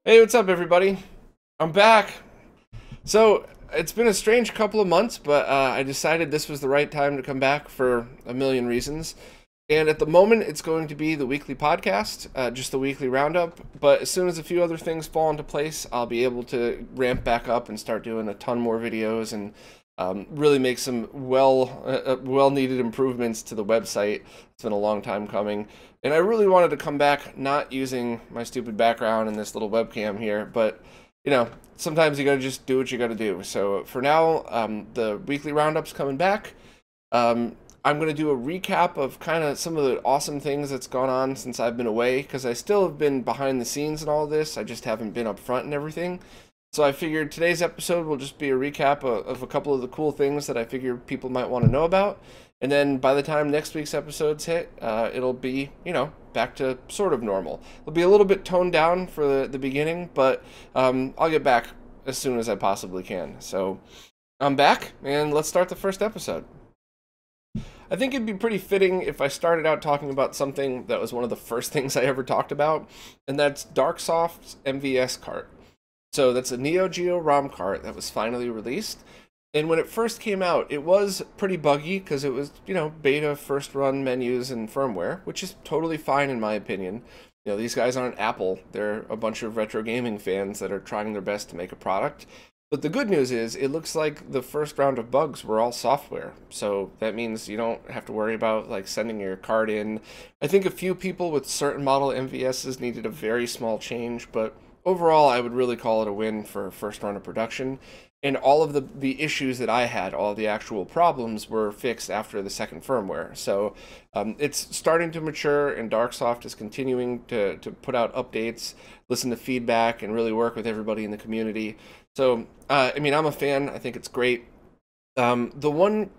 Hey, what's up, everybody? I'm back. So, it's been a strange couple of months, but I decided this was the right time to come back for a million reasons. And at the moment, it's going to be the weekly podcast, just the weekly roundup. But as soon as a few other things fall into place, I'll be able to ramp back up and start doing a ton more videos and really make some well-needed improvements to the website. It's been a long time coming. And I really wanted to come back not using my stupid background and this little webcam here, but sometimes you gotta just do what you gotta do. So for now, the weekly roundup's coming back. I'm going to do a recap of kind of some of the awesome things that's gone on since I've been away, because I still have been behind the scenes and all this. I just haven't been up front and everything. So I figured today's episode will just be a recap of a couple of the cool things that I figured people might want to know about. And then by the time next week's episodes hit, it'll be, back to sort of normal. It'll be a little bit toned down for the beginning, but I'll get back as soon as I possibly can. So I'm back, and let's start the first episode. I think it'd be pretty fitting if I started out talking about something that was one of the first things I ever talked about, and that's Darksoft's MVS cart. So that's a Neo Geo ROM cart that was finally released. And when it first came out, it was pretty buggy because it was, beta first run menus and firmware, which is totally fine in my opinion. These guys aren't Apple. They're a bunch of retro gaming fans that are trying their best to make a product. But the good news is, it looks like the first round of bugs were all software. So that means you don't have to worry about like sending your card in. I think a few people with certain model MVSs needed a very small change, but overall I would really call it a win for first run of production. And all of the issues that I had, all the actual problems, were fixed after the second firmware. So it's starting to mature, and Darksoft is continuing to put out updates, listen to feedback, and really work with everybody in the community. So, I mean, I'm a fan. I think it's great. The one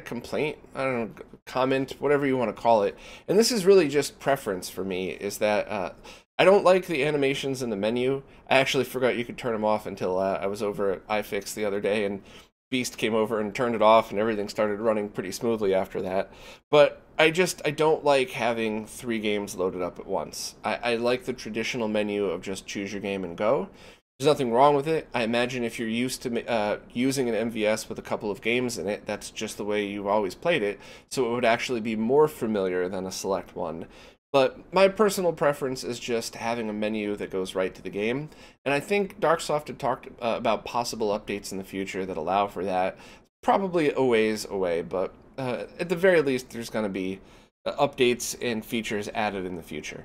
complaint, I don't know, comment, whatever you want to call it, and this is really just preference for me, is that I don't like the animations in the menu. I actually forgot you could turn them off until I was over at iFix the other day, and Beast came over and turned it off, and everything started running pretty smoothly after that. But I don't like having 3 games loaded up at once. I like the traditional menu of just choose your game and go. There's nothing wrong with it. I imagine if you're used to using an MVS with a couple of games in it, that's just the way you've always played it, so it would actually be more familiar than a select one. But my personal preference is just having a menu that goes right to the game, and I think Darksoft had talked about possible updates in the future that allow for that. Probably a ways away, but at the very least, there's going to be updates and features added in the future.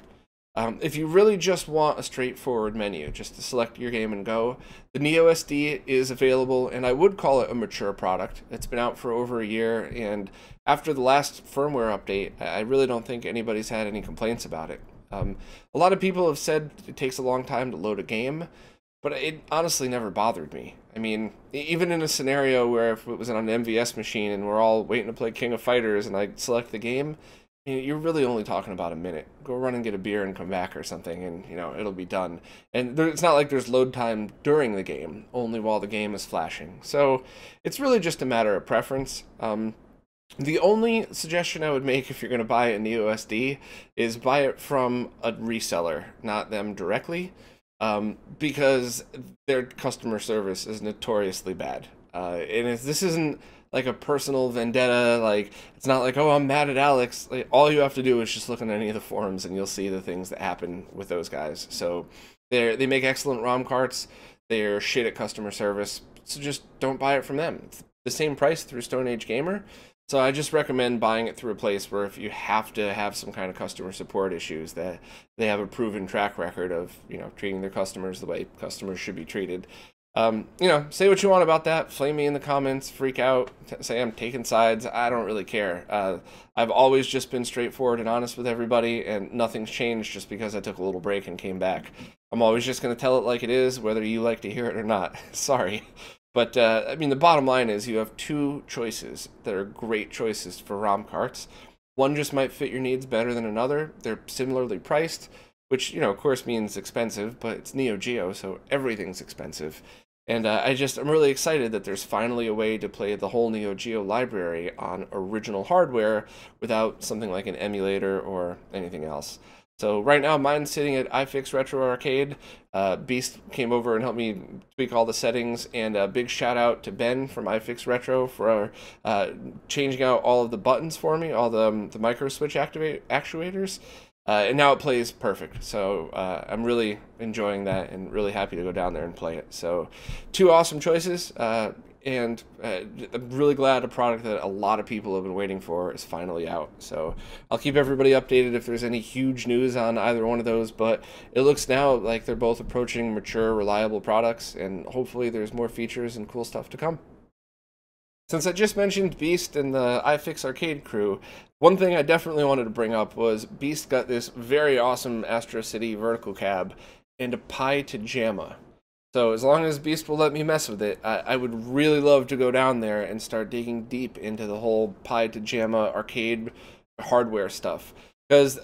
If you really just want a straightforward menu, just to select your game and go, the Neo SD is available, and I would call it a mature product. It's been out for over a year, and after the last firmware update, I really don't think anybody's had any complaints about it. A lot of people have said it takes a long time to load a game, but it honestly never bothered me. I mean, even in a scenario where if it was on an MVS machine and we're all waiting to play King of Fighters and I select the game, you're really only talking about a minute. Go run and get a beer and come back or something, and it'll be done. And it's not like there's load time during the game, only while the game is flashing. So it's really just a matter of preference. The only suggestion I would make if you're going to buy a Neo SD is buy it from a reseller, not them directly, because their customer service is notoriously bad. And this isn't like a personal vendetta, like it's not like, oh, I'm mad at Alex. Like, all you have to do is just look on any of the forums and you'll see the things that happen with those guys. So they make excellent ROM carts, they're shit at customer service, so just don't buy it from them. It's the same price through Stone Age Gamer. So I just recommend buying it through a place where if you have to have some kind of customer support issues, that they have a proven track record of, treating their customers the way customers should be treated. Say what you want about that. Flame me in the comments, freak out, say I'm taking sides. I don't really care. I've always just been straightforward and honest with everybody, and nothing's changed just because I took a little break and came back. I'm always just going to tell it like it is, whether you like to hear it or not. Sorry. But, I mean, the bottom line is you have 2 choices that are great choices for ROM carts. One just might fit your needs better than another. They're similarly priced, which, of course means expensive, but it's Neo Geo, so everything's expensive. And I'm really excited that there's finally a way to play the whole Neo Geo library on original hardware without something like an emulator or anything else. So right now mine's sitting at iFix RetroRGB. Beast came over and helped me tweak all the settings, and a big shout out to Ben from iFix Retro for changing out all of the buttons for me, all the micro switch actuators. And now it plays perfect, so I'm really enjoying that and really happy to go down there and play it. So, two awesome choices, and I'm really glad a product that a lot of people have been waiting for is finally out. So, I'll keep everybody updated if there's any huge news on either one of those, but it looks now like they're both approaching mature, reliable products, and hopefully there's more features and cool stuff to come. Since I just mentioned Beast and the iFix Arcade crew, one thing I definitely wanted to bring up was Beast got this very awesome Astro City vertical cab and a Pi to JAMA. So as long as Beast will let me mess with it, I would really love to go down there and start digging deep into the whole Pi to JAMA arcade hardware stuff. Because,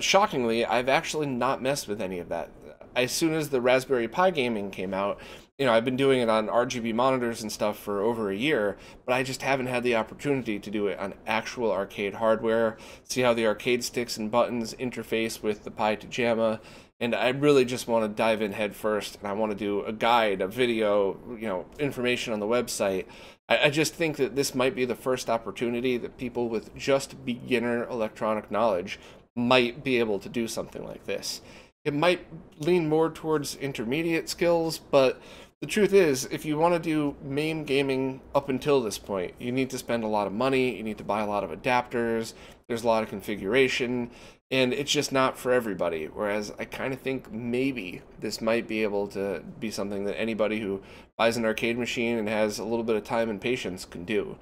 shockingly, I've actually not messed with any of that. As soon as the Raspberry Pi gaming came out, you know, I've been doing it on RGB monitors and stuff for over a year, but I just haven't had the opportunity to do it on actual arcade hardware, see how the arcade sticks and buttons interface with the Pi to JAMA, and I really just want to dive in head first, and I want to do a guide, a video, you know, information on the website. I just think that this might be the first opportunity that people with just beginner electronic knowledge might be able to do something like this. It might lean more towards intermediate skills, but the truth is, if you want to do MAME gaming up until this point, you need to spend a lot of money, you need to buy a lot of adapters, there's a lot of configuration, and it's just not for everybody. Whereas I kind of think maybe this might be able to be something that anybody who buys an arcade machine and has a little bit of time and patience can do.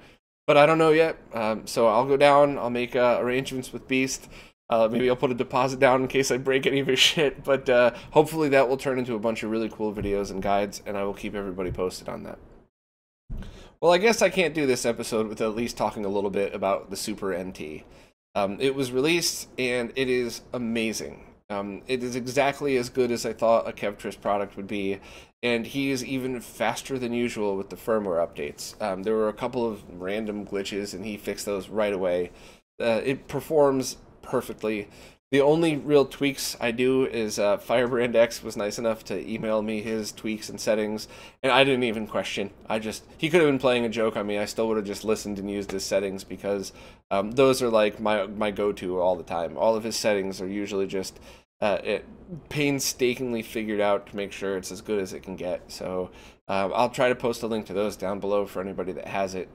But I don't know yet, so I'll go down, I'll make arrangements with Beast. Maybe I'll put a deposit down in case I break any of his shit, but hopefully that will turn into a bunch of really cool videos and guides, and I will keep everybody posted on that. Well, I guess I can't do this episode without at least talking a little bit about the SuperNT. It was released, and it is amazing. It is exactly as good as I thought a Kevtris product would be, and he is even faster than usual with the firmware updates. There were a couple of random glitches, and he fixed those right away. It performs perfectly. The only real tweaks I do is Firebrand X was nice enough to email me his tweaks and settings, and I didn't even question. He could have been playing a joke on me. I still would have just listened and used his settings because those are like my go-to all the time. All of his settings are usually just painstakingly figured out to make sure it's as good as it can get. So I'll try to post a link to those down below for anybody that has it.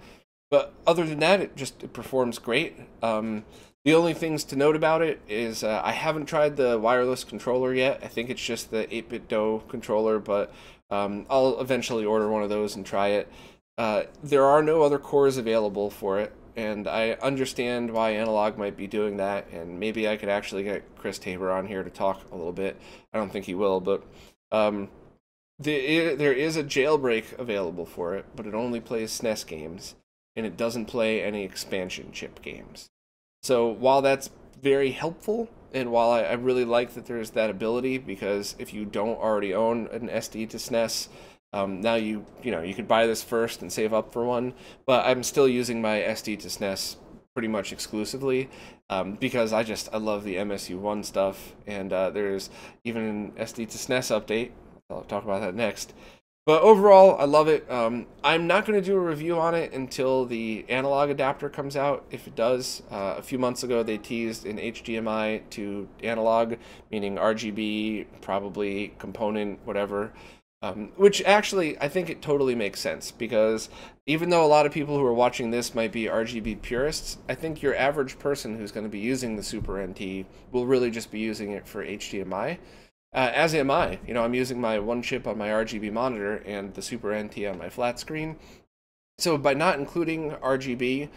But other than that, it performs great. The only things to note about it is I haven't tried the wireless controller yet. I think it's just the 8-bit DOE controller, but I'll eventually order one of those and try it. There are no other cores available for it, and I understand why Analog might be doing that, and maybe I could actually get Chris Tabor on here to talk a little bit. I don't think he will, but there is a jailbreak available for it, but it only plays SNES games, and it doesn't play any expansion chip games. So while that's very helpful, and while I really like that there's that ability, because if you don't already own an SD to SNES, now you could buy this first and save up for one, but I'm still using my SD to SNES pretty much exclusively, because I love the MSU1 stuff, and there's even an SD to SNES update. I'll talk about that next. But overall, I love it. I'm not going to do a review on it until the analog adapter comes out, if it does. A few months ago, they teased an HDMI to analog, meaning RGB, probably component, whatever. Which actually, I think it totally makes sense, because even though a lot of people who are watching this might be RGB purists, I think your average person who's going to be using the SuperNT will really just be using it for HDMI. As am I. You know, I'm using my one chip on my RGB monitor and the SuperNT on my flat screen. So by not including RGB,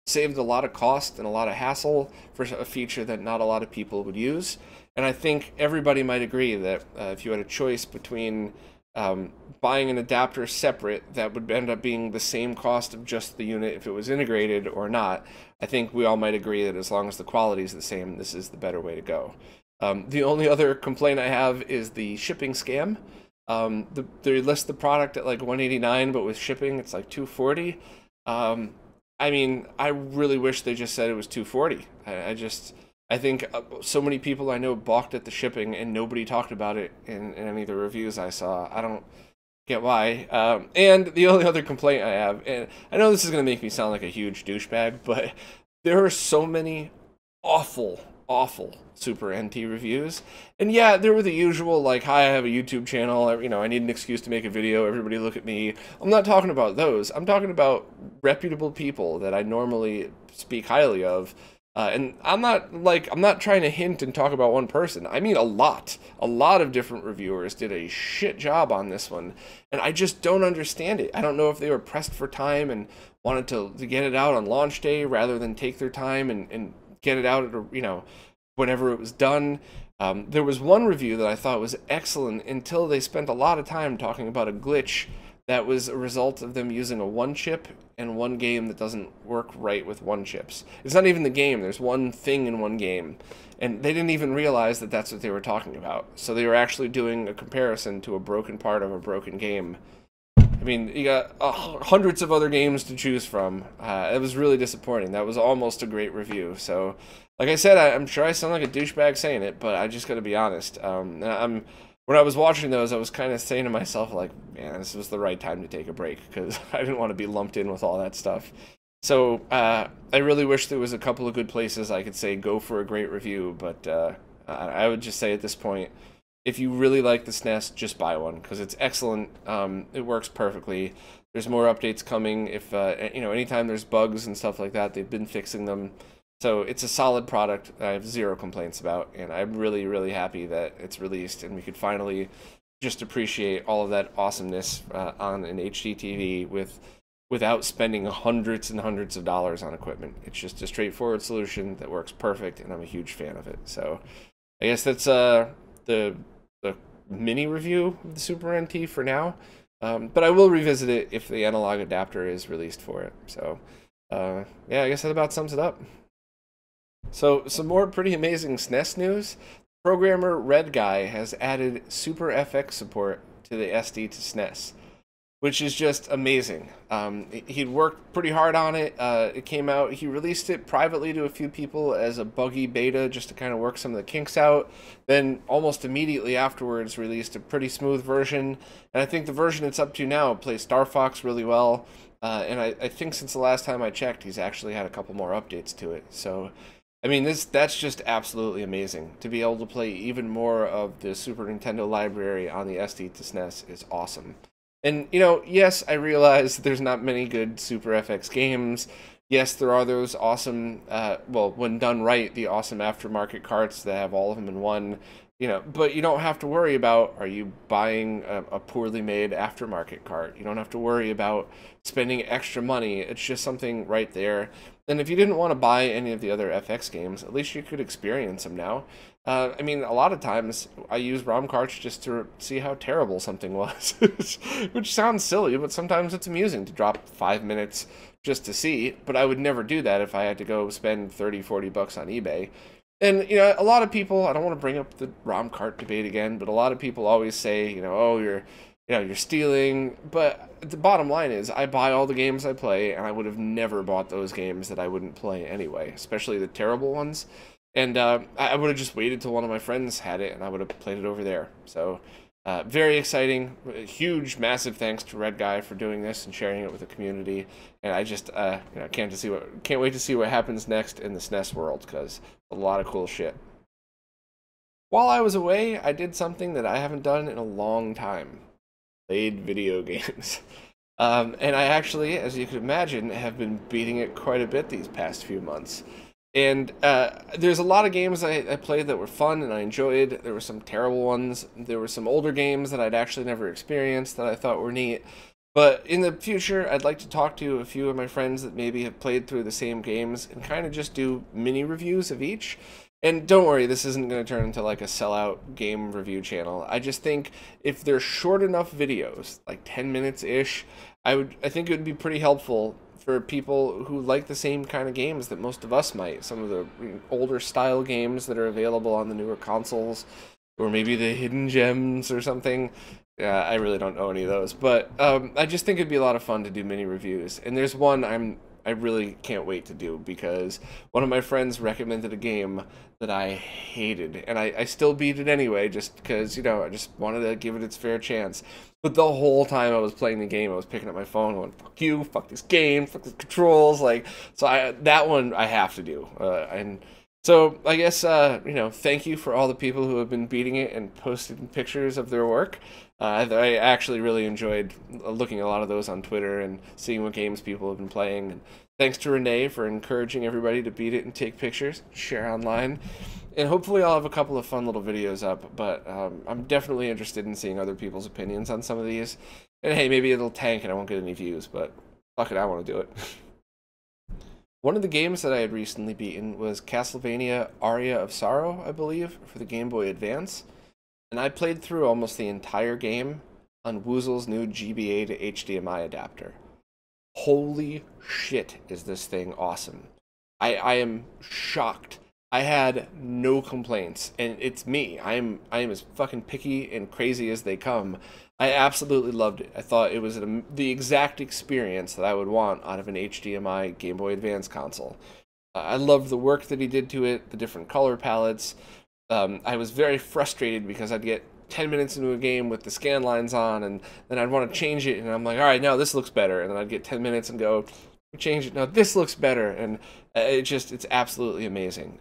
saved a lot of cost and a lot of hassle for a feature that not a lot of people would use. And I think everybody might agree that if you had a choice between buying an adapter separate that would end up being the same cost of just the unit if it was integrated or not, I think we all might agree that as long as the quality is the same, this is the better way to go. The only other complaint I have is the shipping scam. They list the product at like $189, but with shipping it's like $240. I mean, I really wish they just said it was $240. I think so many people I know balked at the shipping, and nobody talked about it in any of the reviews I saw. I don't get why. And the only other complaint I have, and I know this is going to make me sound like a huge douchebag, but there are so many awful SuperNT reviews. And yeah, there were the usual, like, hi, I have a YouTube channel, you know, I need an excuse to make a video, everybody look at me. I'm not talking about those. I'm talking about reputable people that I normally speak highly of. And I'm not trying to hint and talk about one person. I mean a lot of different reviewers did a shit job on this one, and I just don't understand it. I don't know if they were pressed for time and wanted to get it out on launch day rather than take their time and get it out at, you know, whenever it was done. There was one review that I thought was excellent until they spent a lot of time talking about a glitch that was a result of them using a one chip and one game that doesn't work right with one chips. It's not even the game. There's one thing in one game, and they didn't even realize that that's what they were talking about. So they were actually doing a comparison to a broken part of a broken game. I mean, you got hundreds of other games to choose from. It was really disappointing. That was almost a great review. So, like I said, I'm sure I sound like a douchebag saying it, but I just got to be honest. When I was watching those, I was kind of saying to myself, like, man, this was the right time to take a break, because I didn't want to be lumped in with all that stuff. So, I really wish there was a couple of good places I could say go for a great review, but I would just say at this point, if you really like the SNES, just buy one, because it's excellent. It works perfectly. There's more updates coming. If you know, anytime there's bugs and stuff like that, they've been fixing them. So it's a solid product I have zero complaints about, and I'm really, really happy that it's released and we could finally just appreciate all of that awesomeness on an HD TV without spending hundreds and hundreds of dollars on equipment. It's just a straightforward solution that works perfect, and I'm a huge fan of it. So I guess that's the mini review of the SuperNT for now, but I will revisit it if the analog adapter is released for it. So yeah, I guess that about sums it up. So some more pretty amazing SNES news. Programmer Red Guy has added SuperFX support to the SD to SNES, which is just amazing. He'd worked pretty hard on it. It came out, he released it privately to a few people as a buggy beta just to kind of work some of the kinks out. Then almost immediately afterwards released a pretty smooth version. And I think the version it's up to now plays Star Fox really well. And I think since the last time I checked, he's actually had a couple more updates to it. So, I mean, that's just absolutely amazing. To be able to play even more of the Super Nintendo library on the SD to SNES is awesome. And, you know, yes, I realize there's not many good SuperFX games. Yes, there are those awesome, well, when done right, the awesome aftermarket carts that have all of them in one, you know, but you don't have to worry about, are you buying a poorly made aftermarket cart? You don't have to worry about spending extra money. It's just something right there. And if you didn't want to buy any of the other FX games, at least you could experience them now. I mean, a lot of times I use ROM carts just to see how terrible something was, which sounds silly, but sometimes it's amusing to drop 5 minutes just to see. But I would never do that if I had to go spend 30, 40 bucks on eBay. And, you know, a lot of people, I don't want to bring up the ROM cart debate again, but a lot of people always say, you know, oh, you're stealing. But the bottom line is, I buy all the games I play, and I would have never bought those games that I wouldn't play anyway, especially the terrible ones. And I would have just waited till one of my friends had it, and I would have played it over there. So, very exciting. Huge, massive thanks to Red Guy for doing this and sharing it with the community. And I just, you know, can't wait to see what happens next in the SNES world, because a lot of cool shit. While I was away, I did something that I haven't done in a long time. Played video games. And I actually, as you can imagine, have been beating it quite a bit these past few months. And there's a lot of games I played that were fun and I enjoyed. There were some terrible ones. There were some older games that I'd actually never experienced that I thought were neat. But in the future, I'd like to talk to a few of my friends that maybe have played through the same games and kind of just do mini reviews of each. And don't worry, this isn't going to turn into like a sellout game review channel. I just think if they're short enough videos, like 10 minutes-ish, I think it would be pretty helpful for people who like the same kind of games that most of us might. Some of the older style games that are available on the newer consoles, or maybe the hidden gems or something. I really don't know any of those, but I just think it'd be a lot of fun to do mini reviews. And there's one I'm I really can't wait to do, because one of my friends recommended a game that I hated, and I still beat it anyway, just because, you know, I just wanted to give it its fair chance. But the whole time I was playing the game, I was picking up my phone going, fuck you, fuck this game, fuck the controls, like, so that one I have to do. And so I guess, you know, thank you for all the people who have been beating it and posted pictures of their work. I actually really enjoyed looking at a lot of those on Twitter and seeing what games people have been playing. And thanks to Renee for encouraging everybody to beat it and take pictures, share online. And hopefully I'll have a couple of fun little videos up, but I'm definitely interested in seeing other people's opinions on some of these. And hey, maybe it'll tank and I won't get any views, but fuck it, I want to do it. One of the games that I had recently beaten was Castlevania Aria of Sorrow, I believe, for the Game Boy Advance. And I played through almost the entire game on Woozle's new GBA to HDMI adapter. Holy shit, is this thing awesome. I am shocked. I had no complaints, and it's me. I am as fucking picky and crazy as they come. I absolutely loved it. I thought it was the exact experience that I would want out of an HDMI Game Boy Advance console. I loved the work that he did to it, the different color palettes. I was very frustrated because I'd get 10 minutes into a game with the scan lines on, and then I'd want to change it, and I'm like, all right, now this looks better. And then I'd get 10 minutes and go, change it, now this looks better. And it's absolutely amazing.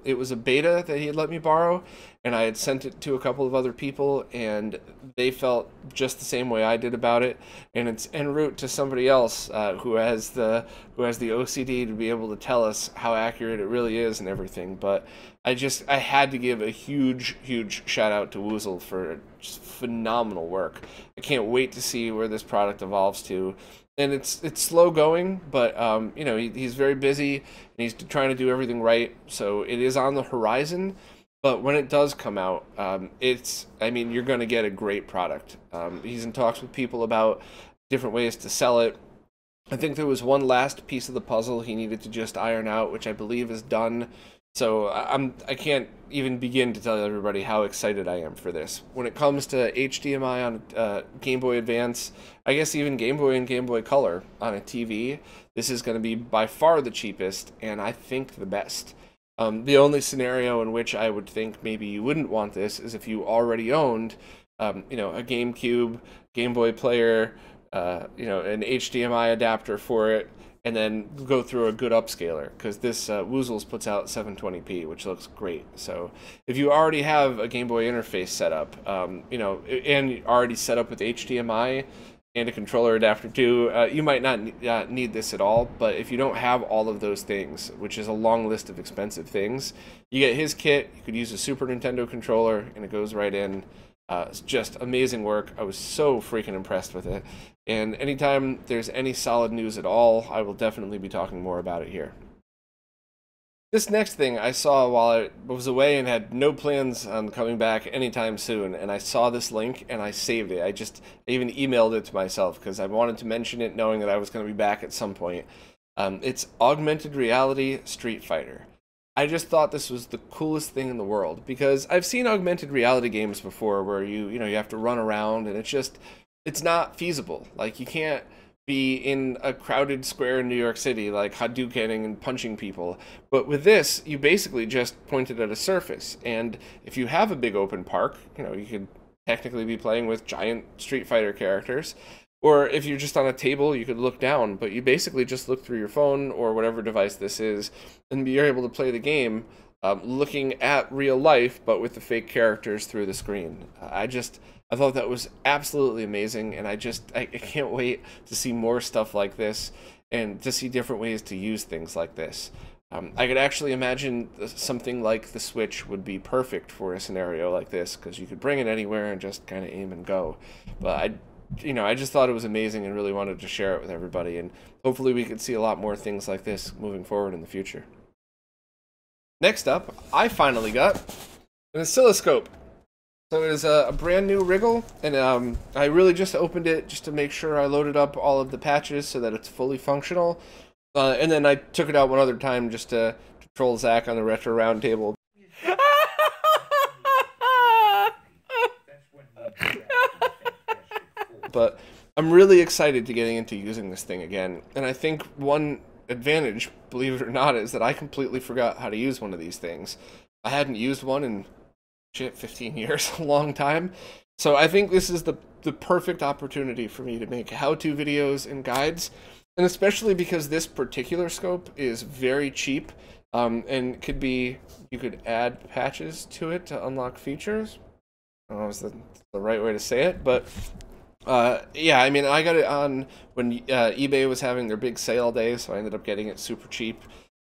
It was a beta that he had let me borrow, and I had sent it to a couple of other people, and they felt just the same way I did about it. And it's en route to somebody else who has the OCD to be able to tell us how accurate it really is and everything. But I had to give a huge shout out to Woozle for just phenomenal work. I can't wait to see where this product evolves to. And it's slow going, but you know, he's very busy and he's trying to do everything right. So it is on the horizon. But when it does come out, I mean, you're going to get a great product. He's in talks with people about different ways to sell it. I think there was one last piece of the puzzle he needed to just iron out, which I believe is done. So I can't even begin to tell everybody how excited I am for this. When it comes to HDMI on Game Boy Advance, I guess even Game Boy and Game Boy Color on a TV, this is going to be by far the cheapest, and I think the best. The only scenario in which I would think maybe you wouldn't want this is if you already owned, you know, a GameCube, Game Boy player, you know, an HDMI adapter for it, and then go through a good upscaler, because this Woozles puts out 720p, which looks great. So if you already have a Game Boy interface set up, you know, and already set up with HDMI and a controller adapter too, you might not need this at all. But if you don't have all of those things, which is a long list of expensive things, you get his kit. You could use a Super Nintendo controller, and it goes right in. It's just amazing work. I was so freaking impressed with it. And anytime there's any solid news at all, I will definitely be talking more about it here. This next thing I saw while I was away and had no plans on coming back anytime soon, and I saw this link and I saved it. I even emailed it to myself because I wanted to mention it knowing that I was going to be back at some point. It's Augmented Reality Street Fighter. I just thought this was the coolest thing in the world, because I've seen augmented reality games before where you have to run around, and it's not feasible. Like, you can't be in a crowded square in New York City, like Hadoukening and punching people. But with this, you basically just pointed at a surface, and if you have a big open park, you know, you could technically be playing with giant Street Fighter characters. Or if you're just on a table, you could look down, but you basically just look through your phone or whatever device this is, and you're able to play the game looking at real life, but with the fake characters through the screen. I thought that was absolutely amazing, and I can't wait to see more stuff like this and to see different ways to use things like this. I could actually imagine something like the Switch would be perfect for a scenario like this, because you could bring it anywhere and just kind of aim and go. But I just thought it was amazing and really wanted to share it with everybody, and hopefully we could see a lot more things like this moving forward in the future. Next up, I finally got an oscilloscope. So it is a brand new Wriggle, and I really just opened it just to make sure I loaded up all of the patches so that it's fully functional. And then I took it out one other time just to troll Zach on the Retro Roundtable. But I'm really excited to getting into using this thing again. And I think one advantage, believe it or not, is that I completely forgot how to use one of these things. I hadn't used one in, shit, 15 years, a long time. So I think this is the perfect opportunity for me to make how-to videos and guides, and especially because this particular scope is very cheap, and could be, you could add patches to it to unlock features. I don't know if that's the right way to say it, but yeah, I mean, I got it on when eBay was having their big sale day, so I ended up getting it super cheap.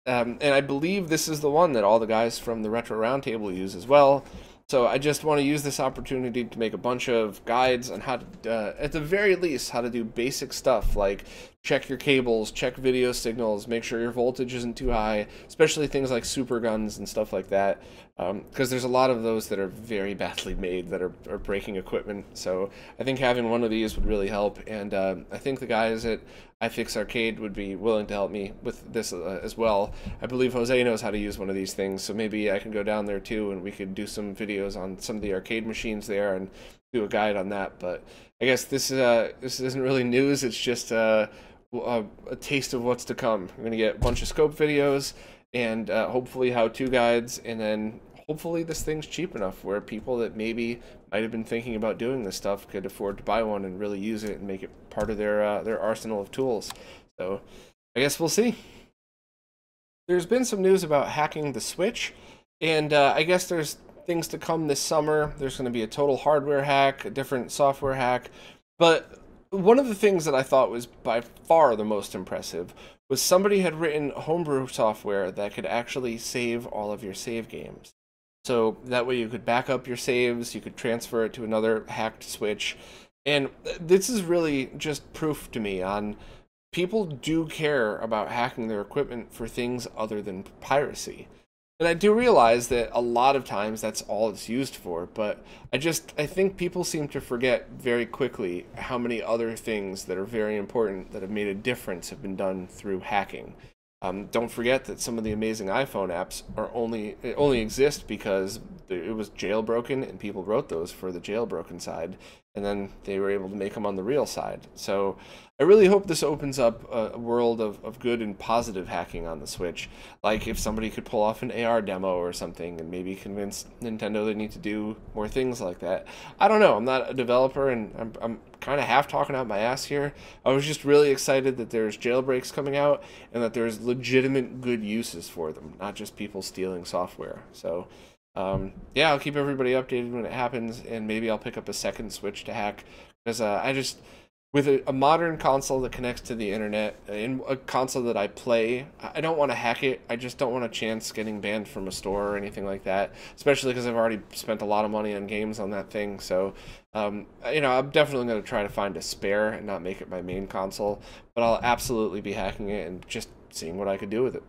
And I believe this is the one that all the guys from the Retro Roundtable use as well. So I just want to use this opportunity to make a bunch of guides on how to, at the very least, how to do basic stuff like check your cables, check video signals, make sure your voltage isn't too high, especially things like super guns and stuff like that, because there's a lot of those that are very badly made that are breaking equipment. So I think having one of these would really help, and I think the guys at iFix Arcade would be willing to help me with this as well. I believe Jose knows how to use one of these things, so maybe I can go down there too and we could do some videos on some of the arcade machines there and do a guide on that. But I guess this isn't really news, it's just a taste of what's to come. I'm going to get a bunch of scope videos and hopefully how-to guides, and then hopefully this thing's cheap enough where people that maybe might have been thinking about doing this stuff could afford to buy one and really use it and make it part of their arsenal of tools. So I guess we'll see. There's been some news about hacking the Switch, and I guess there's things to come this summer. There's going to be a total hardware hack, a different software hack, but one of the things that I thought was by far the most impressive was somebody had written homebrew software that could actually save all of your save games. So that way you could back up your saves, you could transfer it to another hacked Switch. And this is really just proof to me on people do care about hacking their equipment for things other than piracy. And I do realize that a lot of times that's all it's used for, but I think people seem to forget very quickly how many other things that are very important that have made a difference have been done through hacking. Don't forget that some of the amazing iPhone apps are only exist because it was jailbroken and people wrote those for the jailbroken side, and then they were able to make them on the real side. So I really hope this opens up a world of good and positive hacking on the Switch. Like if somebody could pull off an AR demo or something and maybe convince Nintendo they need to do more things like that. I don't know. I'm not a developer, and I'm kind of half talking out my ass here. I was just really excited that there's jailbreaks coming out and that there's legitimate good uses for them, not just people stealing software. So yeah, I'll keep everybody updated when it happens, and maybe I'll pick up a second Switch to hack, because with a modern console that connects to the internet, in a console that I play, I don't want to hack it. I just don't want a chance getting banned from a store or anything like that, especially because I've already spent a lot of money on games on that thing. So, you know, I'm definitely going to try to find a spare and not make it my main console, but I'll absolutely be hacking it and just seeing what I could do with it.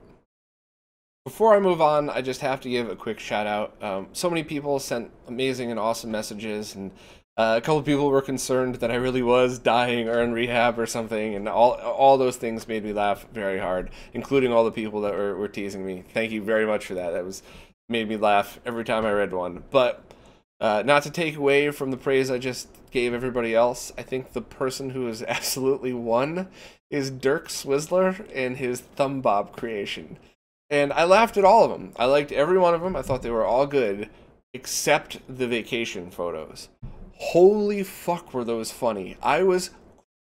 Before I move on, I just have to give a quick shout out. So many people sent amazing and awesome messages, and a couple people were concerned that I really was dying or in rehab or something, and all those things made me laugh very hard, including all the people that were teasing me. Thank you very much for that. That made me laugh every time I read one. But not to take away from the praise I just gave everybody else, I think the person who has absolutely won is Dirk Swizzler and his ThumbBob creation. And I laughed at all of them. I liked every one of them. I thought they were all good, except the vacation photos. Holy fuck, were those funny. I was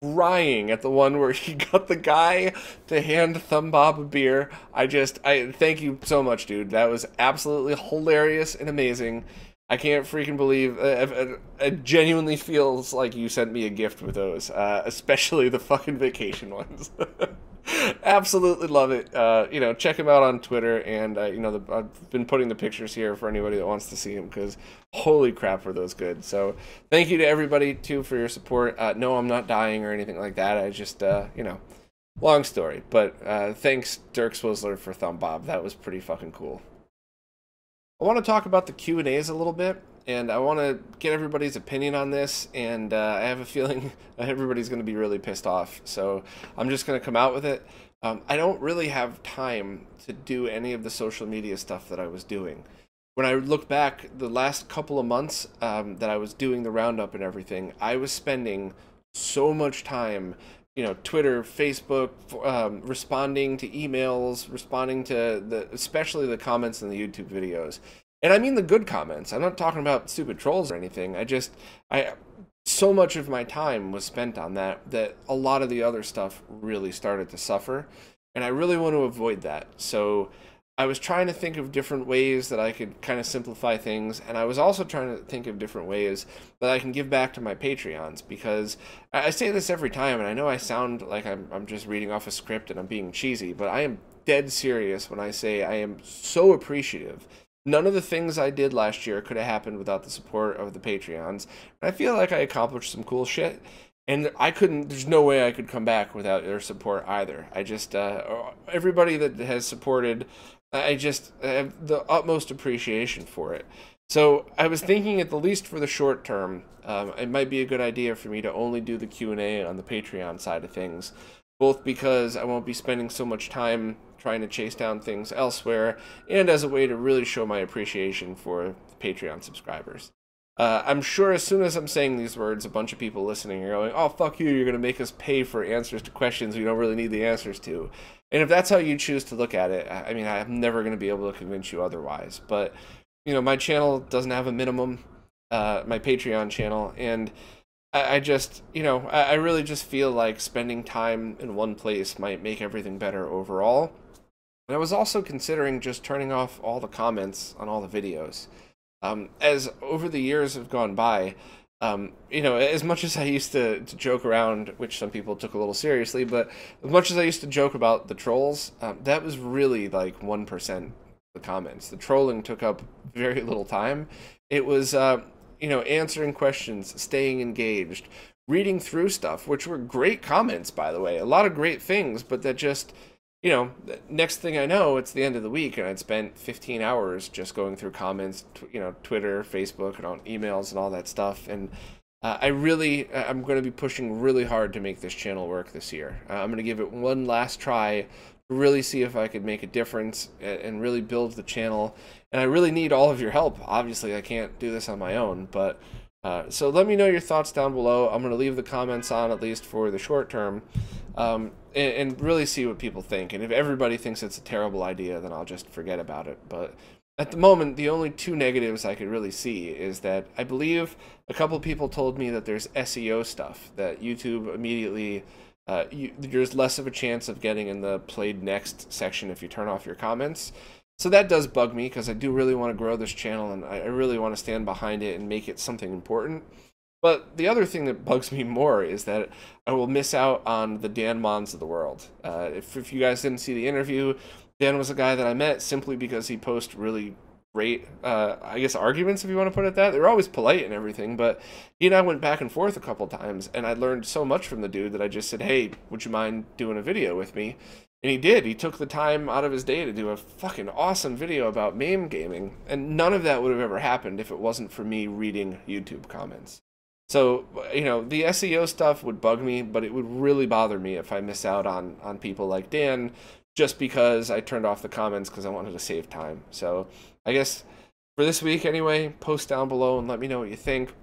crying at the one where he got the guy to hand ThumbBob a beer. I thank you so much, dude. That was absolutely hilarious and amazing. I can't freaking believe, it genuinely feels like you sent me a gift with those, especially the fucking vacation ones. Absolutely love it. You know, check him out on Twitter, and you know, I've been putting the pictures here for anybody that wants to see them, because holy crap were those good. So thank you to everybody too for your support. No, I'm not dying or anything like that. I just you know, long story, but thanks Dirk Swizzler for ThumbBob. That was pretty fucking cool. I want to talk about the Q&As a little bit, and I want to get everybody's opinion on this, and I have a feeling everybody's going to be really pissed off, so I'm just going to come out with it. I don't really have time to do any of the social media stuff that I was doing. When I look back, the last couple of months that I was doing the Roundup and everything, I was spending so much time you know, Twitter, Facebook, responding to emails, responding to especially the comments in the YouTube videos. And I mean the good comments. I'm not talking about stupid trolls or anything. So much of my time was spent on that a lot of the other stuff really started to suffer. And I really want to avoid that. So I was trying to think of different ways that I could kind of simplify things, and I was also trying to think of different ways that I can give back to my Patreons, because I say this every time, and I know I sound like I'm just reading off a script and I'm being cheesy, but I am dead serious when I say I am so appreciative. None of the things I did last year could have happened without the support of the Patreons, and I feel like I accomplished some cool shit. And there's no way I could come back without their support either. I just, everybody that has supported, I just have the utmost appreciation for it. So I was thinking, at the least for the short term, it might be a good idea for me to only do the Q&A on the Patreon side of things, both because I won't be spending so much time trying to chase down things elsewhere, and as a way to really show my appreciation for the Patreon subscribers. I'm sure as soon as I'm saying these words, a bunch of people listening are going, oh, fuck you, you're going to make us pay for answers to questions we don't really need the answers to. And if that's how you choose to look at it, I mean, I'm never going to be able to convince you otherwise. But, you know, my channel doesn't have a minimum, my Patreon channel, and I just, you know, I really just feel like spending time in one place might make everything better overall. And I was also considering just turning off all the comments on all the videos. As over the years have gone by, you know, as much as I used to joke around, which some people took a little seriously, but as much as I used to joke about the trolls, that was really like 1% of the comments. The trolling took up very little time. It was, you know, answering questions, staying engaged, reading through stuff, which were great comments, by the way. A lot of great things, but that just, you know, next thing I know, it's the end of the week, and I'd spent 15 hours just going through comments, you know, Twitter, Facebook, and on emails and all that stuff. And I'm going to be pushing really hard to make this channel work this year. I'm going to give it one last try to really see if I could make a difference and really build the channel. And I really need all of your help. Obviously, I can't do this on my own, but so let me know your thoughts down below. I'm going to leave the comments on, at least for the short term. And really see what people think. And if everybody thinks it's a terrible idea, then I'll just forget about it. But at the moment, the only two negatives I could really see is that I believe a couple people told me that there's SEO stuff, that YouTube immediately, there's less of a chance of getting in the played next section if you turn off your comments. So that does bug me, because I do really want to grow this channel, and I really want to stand behind it and make it something important. But the other thing that bugs me more is that I will miss out on the Dan Mons of the world. If you guys didn't see the interview, Dan was a guy that I met simply because he posts really great, I guess, arguments, if you want to put it that. They were always polite and everything, but he and I went back and forth a couple times, and I learned so much from the dude that I just said, hey, would you mind doing a video with me? And he did. He took the time out of his day to do a fucking awesome video about MAME gaming, and none of that would have ever happened if it wasn't for me reading YouTube comments. So, you know, the SEO stuff would bug me, but it would really bother me if I miss out on people like Dan just because I turned off the comments because I wanted to save time. So, I guess for this week anyway, post down below and let me know what you think.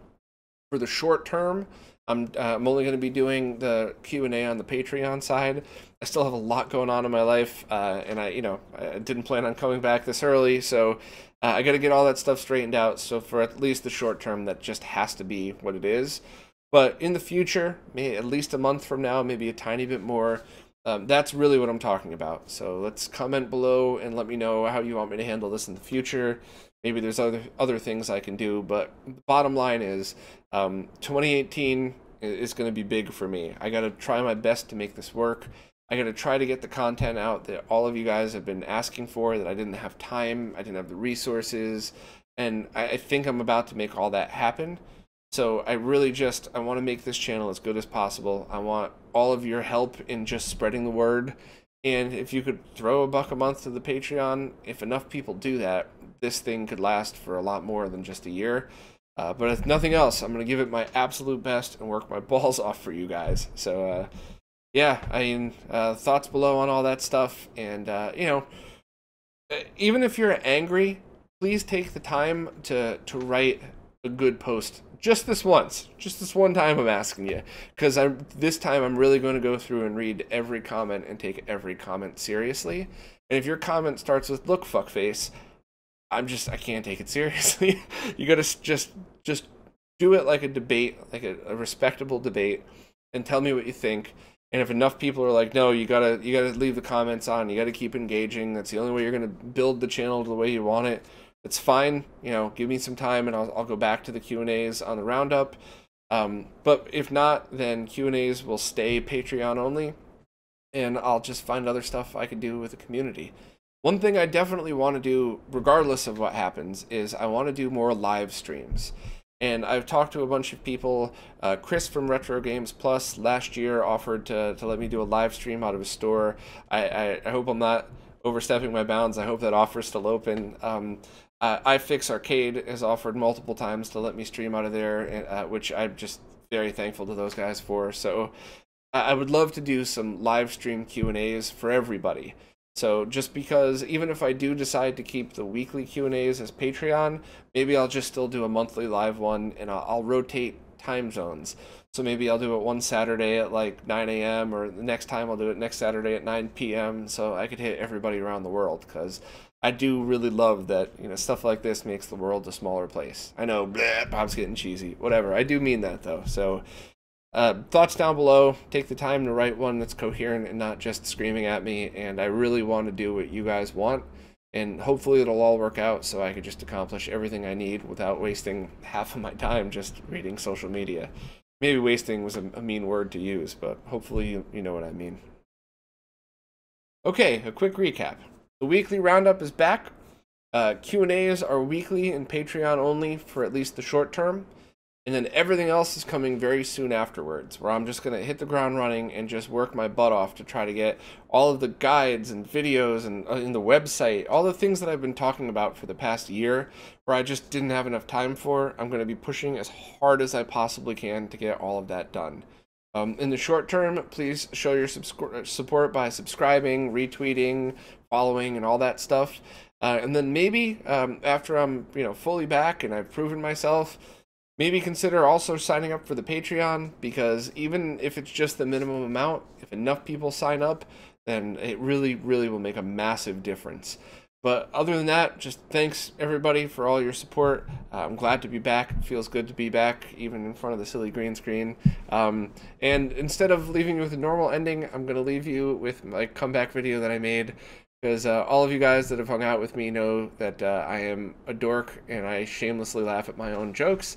For the short term, I'm only going to be doing the Q&A on the Patreon side. I still have a lot going on in my life, and I didn't plan on coming back this early, so I got to get all that stuff straightened out. So for at least the short term, that just has to be what it is. But in the future, maybe at least a month from now, maybe a tiny bit more, that's really what I'm talking about. So let's comment below and let me know how you want me to handle this in the future. Maybe there's other things I can do, but the bottom line is 2018 is going to be big for me. I got to try my best to make this work. I got to try to get the content out that all of you guys have been asking for, that I didn't have time, I didn't have the resources, and I think I'm about to make all that happen. So I really I want to make this channel as good as possible. I want all of your help in just spreading the word. And if you could throw $1 a month to the Patreon, if enough people do that, this thing could last for a lot more than just a year. But if nothing else, I'm going to give it my absolute best and work my balls off for you guys. So, yeah, I mean, thoughts below on all that stuff. And, you know, even if you're angry, please take the time to write a good post just this once, just this one time I'm asking you, because this time I'm really going to go through and read every comment and take every comment seriously. And if your comment starts with "look fuckface," I can't take it seriously. You gotta just do it like a debate, like a respectable debate, and tell me what you think. And if enough people are like, no, you gotta leave the comments on, you gotta keep engaging, that's the only way you're gonna build the channel the way you want it, it's fine. You know, give me some time and I'll go back to the Q&As on the Roundup. But if not, then Q&As will stay Patreon only, and I'll just find other stuff I can do with the community. One thing I definitely want to do, regardless of what happens, is I want to do more live streams. And I've talked to a bunch of people. Chris from Retro Games Plus last year offered to let me do a live stream out of his store. I hope I'm not overstepping my bounds. I hope that offer's still open. FBX Arcade has offered multiple times to let me stream out of there, which I'm just very thankful to those guys for. So I would love to do some live stream Q&As for everybody. So just because, even if I do decide to keep the weekly Q&As as Patreon, maybe I'll just still do a monthly live one, and I'll rotate time zones. So maybe I'll do it one Saturday at like 9 a.m. or the next time I'll do it next Saturday at 9 p.m. so I could hit everybody around the world, because I do really love that, you know, stuff like this makes the world a smaller place. I know, bleh, Bob's getting cheesy. Whatever. I do mean that, though. So thoughts down below. Take the time to write one that's coherent and not just screaming at me, and I really want to do what you guys want, and hopefully it'll all work out so I could just accomplish everything I need without wasting half of my time just reading social media. Maybe wasting was a mean word to use, but hopefully you know what I mean. Okay, a quick recap. The weekly roundup is back. Q&As are weekly and Patreon only for at least the short term. And then everything else is coming very soon afterwards, where I'm just going to hit the ground running and just work my butt off to try to get all of the guides and videos and in the website, all the things that I've been talking about for the past year, where I just didn't have enough time for. I'm going to be pushing as hard as I possibly can to get all of that done. In the short term, please show your support by subscribing, retweeting, following, and all that stuff. And then maybe after I'm fully back and I've proven myself, maybe consider also signing up for the Patreon, because even if it's just the minimum amount, if enough people sign up, then it really, really will make a massive difference. But other than that, just thanks everybody for all your support. I'm glad to be back. It feels good to be back, even in front of the silly green screen. And instead of leaving you with a normal ending, I'm going to leave you with my comeback video that I made, because all of you guys that have hung out with me know that I am a dork and I shamelessly laugh at my own jokes.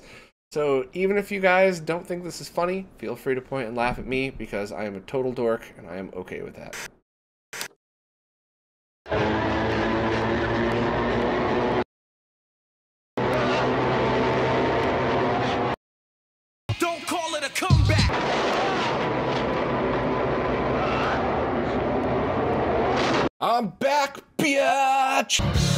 So even if you guys don't think this is funny, feel free to point and laugh at me, because I am a total dork and I am okay with that. Don't call it a comeback! I'm back, bitch!